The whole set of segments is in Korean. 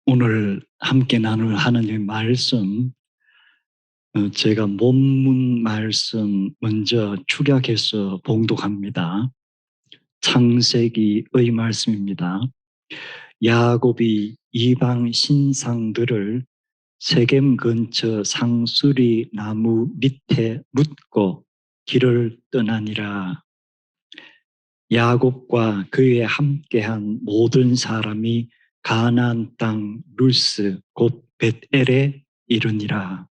오늘 함께 나눌 하나님의 말씀, 제가 본문 말씀 먼저 축약해서 봉독합니다. 창세기의 말씀입니다. 야곱이 이방 신상들을 세겜 근처 상수리 나무 밑에 묻고 길을 떠나니라. 야곱과 그에 함께한 모든 사람이 가나안 땅 루스 곧 벳엘에 이르니라.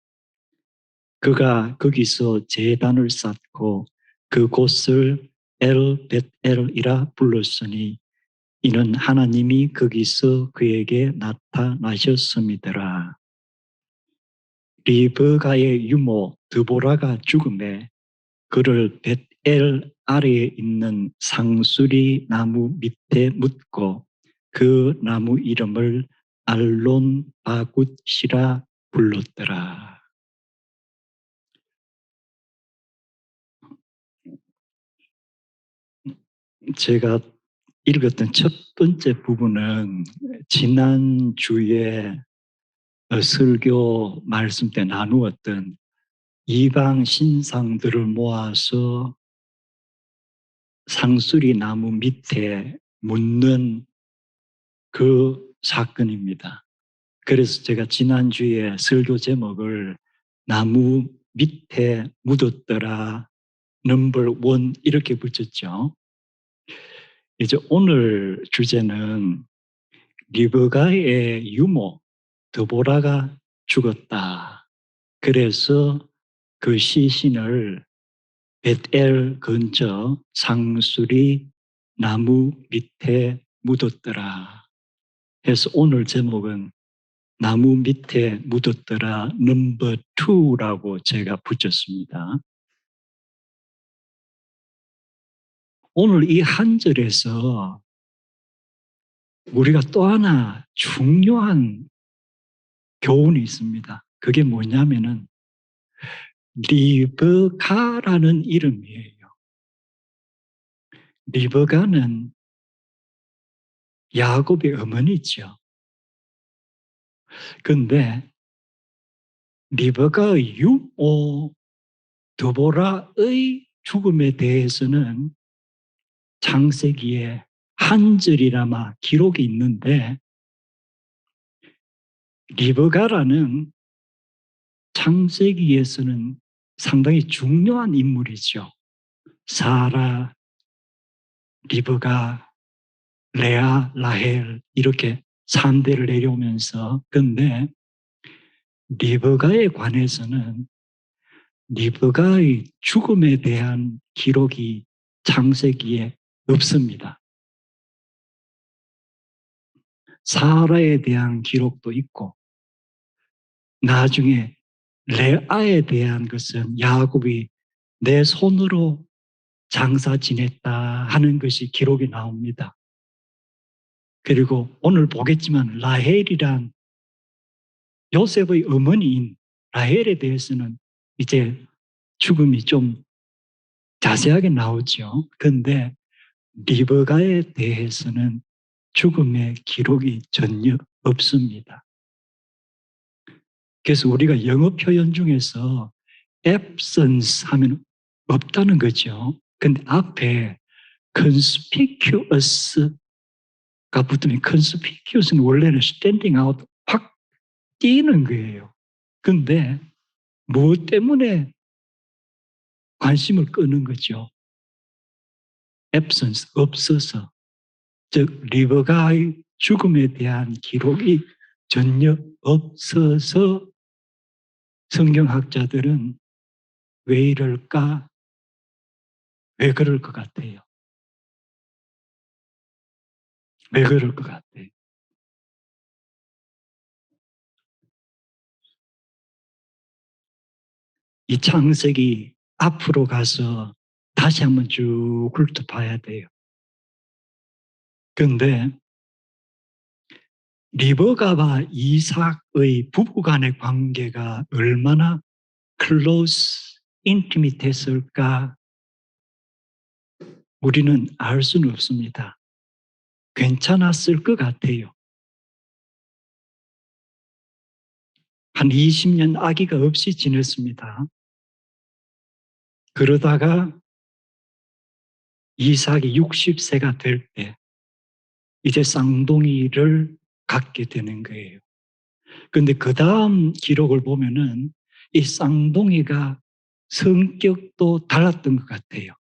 그가 거기서 제단을 쌓고 그곳을 엘 벳엘이라 불렀으니 이는 하나님이 거기서 그에게 나타나셨음이더라. 리브가의 유모 드보라가 죽음에 그를 벳엘 아래에 있는 상수리 나무 밑에 묻고 그 나무 이름을 알론 바굿이라 불렀더라. 제가 읽었던 첫 번째 부분은 지난주에 설교 말씀 때 나누었던 이방 신상들을 모아서 상수리 나무 밑에 묻는 그 사건입니다. 그래서 제가 지난주에 설교 제목을 나무 밑에 묻었더라 넘버 원 이렇게 붙였죠. 이제 오늘 주제는 리브가의 유모 드보라가 죽었다. 그래서 그 시신을 벳엘 근처 상수리 나무 밑에 묻었더라. 해서 오늘 제목은 나무 밑에 묻었더라 넘버 2라고 제가 붙였습니다. 오늘 이 한 절에서 우리가 또 하나 중요한 교훈이 있습니다. 그게 뭐냐면은 리브가라는 이름이에요. 리브가는 야곱의 어머니죠. 그런데 리브가의 유모 드보라의 죽음에 대해서는 창세기에 한 절이라마 기록이 있는데 리브가라는 창세기에서는 상당히 중요한 인물이죠. 사라, 리브가, 레아, 라헬 이렇게 3대를 내려오면서 근데 리브가에 관해서는 리브가의 죽음에 대한 기록이 창세기에 없습니다. 사라에 대한 기록도 있고 나중에 레아에 대한 것은 야곱이 내 손으로 장사 지냈다 하는 것이 기록이 나옵니다. 그리고 오늘 보겠지만 라헬이란 요셉의 어머니인 라헬에 대해서는 이제 죽음이 좀 자세하게 나오죠. 그런데 리브가에 대해서는 죽음의 기록이 전혀 없습니다. 그래서 우리가 영어 표현 중에서 absence 하면 없다는 거죠. 근데 앞에 conspicuous가 붙으면 conspicuous는 원래는 standing out, 확 띄는 거예요. 근데 무엇 때문에 관심을 끄는 거죠? absence, 없어서. 즉 리브가의 죽음에 대한 기록이 전혀 없어서 성경학자들은 왜 이럴까? 왜 그럴 것 같아요? 왜 그럴 것 같아요? 이 창세기 앞으로 가서 다시 한번 쭉 훑어봐야 돼요. 그런데 리브가와 이삭의 부부간의 관계가 얼마나 close, intimate 했을까? 우리는 알 수는 없습니다. 괜찮았을 것 같아요. 한 20년 아기가 없이 지냈습니다. 그러다가 이삭이 60세가 될 때 이제 쌍둥이를 갖게 되는 거예요. 그런데 그다음 기록을 보면은 이 쌍둥이가 성격도 달랐던 것 같아요.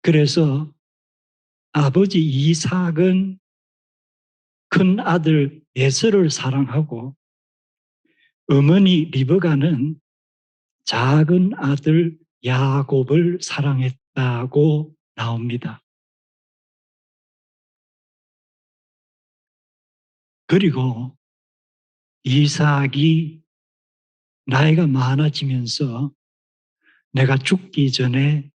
그래서 아버지 이삭은 큰 아들 에서를 사랑하고 어머니 리브가는 작은 아들 야곱을 사랑했다고 나옵니다. 그리고 이삭이 나이가 많아지면서 내가 죽기 전에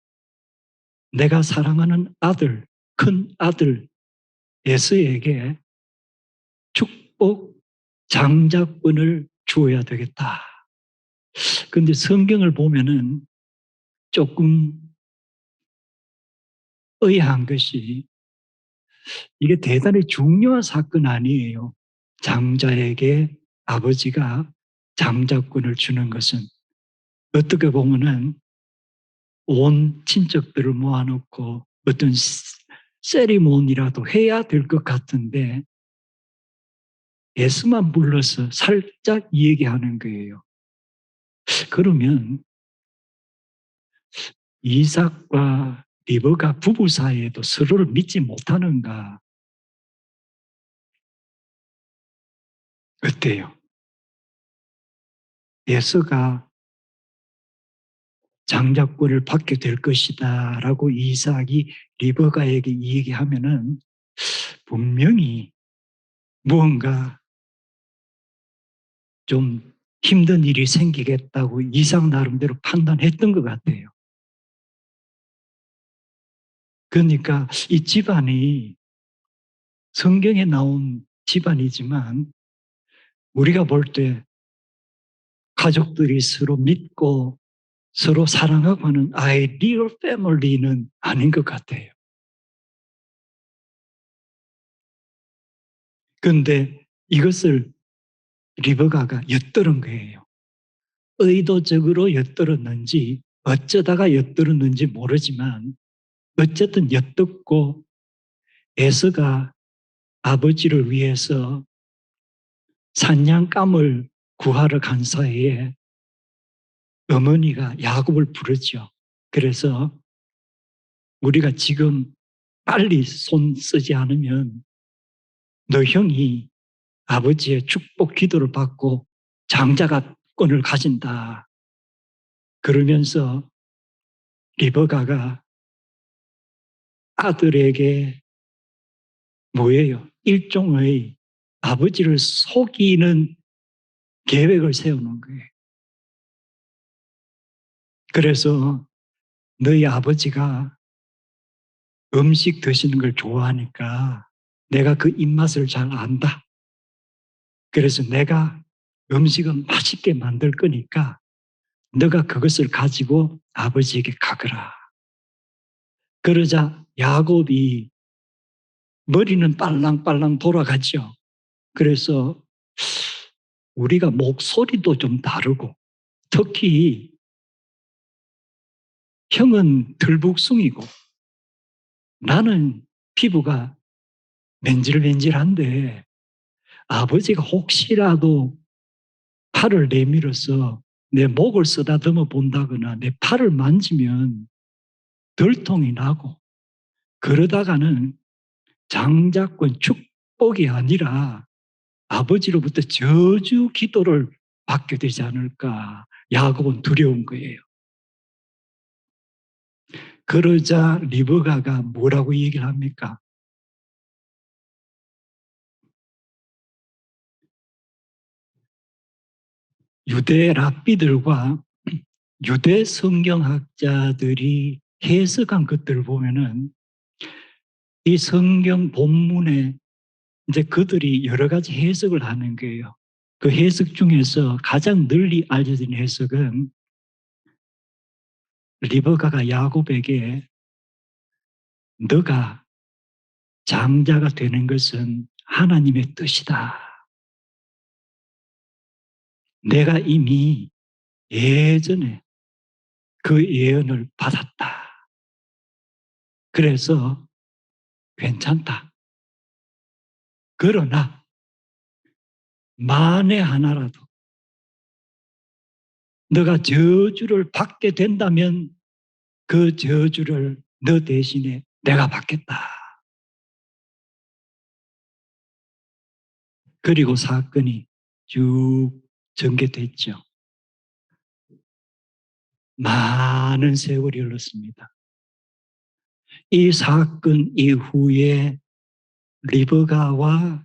내가 사랑하는 아들, 큰 아들 에서에게 축복 장자권을 주어야 되겠다. 그런데 성경을 보면은 조금 의아한 것이 이게 대단히 중요한 사건 아니에요. 장자에게 아버지가 장자권을 주는 것은 어떻게 보면은 온 친척들을 모아놓고 어떤 세리머니라도 해야 될 것 같은데 예수만 불러서 살짝 얘기하는 거예요. 그러면 이삭과 리브가 부부 사이에도 서로를 믿지 못하는가? 어때요? 에서가 장자권을 받게 될 것이다 라고 이삭이 리브가에게 얘기하면은 분명히 무언가 좀 힘든 일이 생기겠다고 이삭 나름대로 판단했던 것 같아요. 그러니까 이 집안이 성경에 나온 집안이지만 우리가 볼 때 가족들이 서로 믿고 서로 사랑하고 하는 아이디어 패밀리는 아닌 것 같아요. 그런데 이것을 리브가가 엿들은 거예요. 의도적으로 엿들었는지 어쩌다가 엿들었는지 모르지만 어쨌든 엿듣고 에서가 아버지를 위해서 산양감을 구하러 간 사이에 어머니가 야곱을 부르죠. 그래서 우리가 지금 빨리 손 쓰지 않으면 너 형이 아버지의 축복 기도를 받고 장자권을 가진다. 그러면서 리버가가 아들에게 뭐예요? 일종의 아버지를 속이는 계획을 세우는 거예요. 그래서 너희 아버지가 음식 드시는 걸 좋아하니까 내가 그 입맛을 잘 안다. 그래서 내가 음식은 맛있게 만들 거니까 너가 그것을 가지고 아버지에게 가거라. 그러자 야곱이 머리는 빨랑빨랑 돌아가죠. 그래서 우리가 목소리도 좀 다르고 특히 형은 들북숭이고 나는 피부가 맨질맨질한데 아버지가 혹시라도 팔을 내밀어서 내 목을 쓰다듬어 본다거나 내 팔을 만지면 들통이 나고 그러다가는 장자권 축복이 아니라 아버지로부터 저주 기도를 받게 되지 않을까 야곱은 두려운 거예요. 그러자 리브가가 뭐라고 얘기를 합니까? 유대 랍비들과 유대 성경학자들이 해석한 것들을 보면은 이 성경 본문에 이제 그들이 여러 가지 해석을 하는 거예요. 그 해석 중에서 가장 널리 알려진 해석은 리브가가 야곱에게 너가 장자가 되는 것은 하나님의 뜻이다. 내가 이미 예전에 그 예언을 받았다. 그래서 괜찮다. 그러나 만에 하나라도 너가 저주를 받게 된다면 그 저주를 너 대신에 내가 받겠다. 그리고 사건이 쭉 전개됐죠. 많은 세월이 흘렀습니다. 이 사건 이후에 리브가와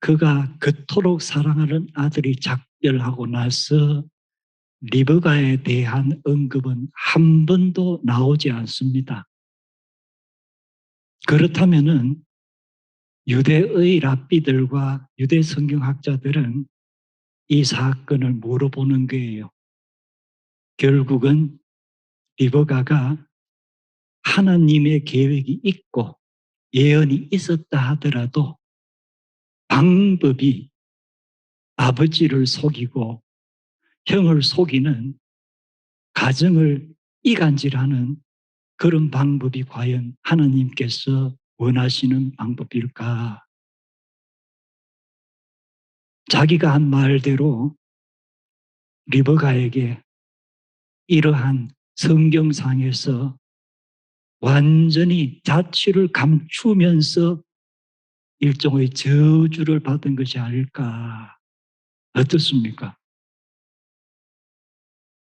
그가 그토록 사랑하는 아들이 작별하고 나서 리브가에 대한 언급은 한 번도 나오지 않습니다. 그렇다면은 유대의 랍비들과 유대 성경학자들은 이 사건을 물어보는 거예요. 결국은 리브가가 하나님의 계획이 있고 예언이 있었다 하더라도 방법이 아버지를 속이고 형을 속이는 가정을 이간질하는 그런 방법이 과연 하나님께서 원하시는 방법일까? 자기가 한 말대로 리브가에게 이러한 성경상에서 완전히 자취를 감추면서 일종의 저주를 받은 것이 아닐까? 어떻습니까?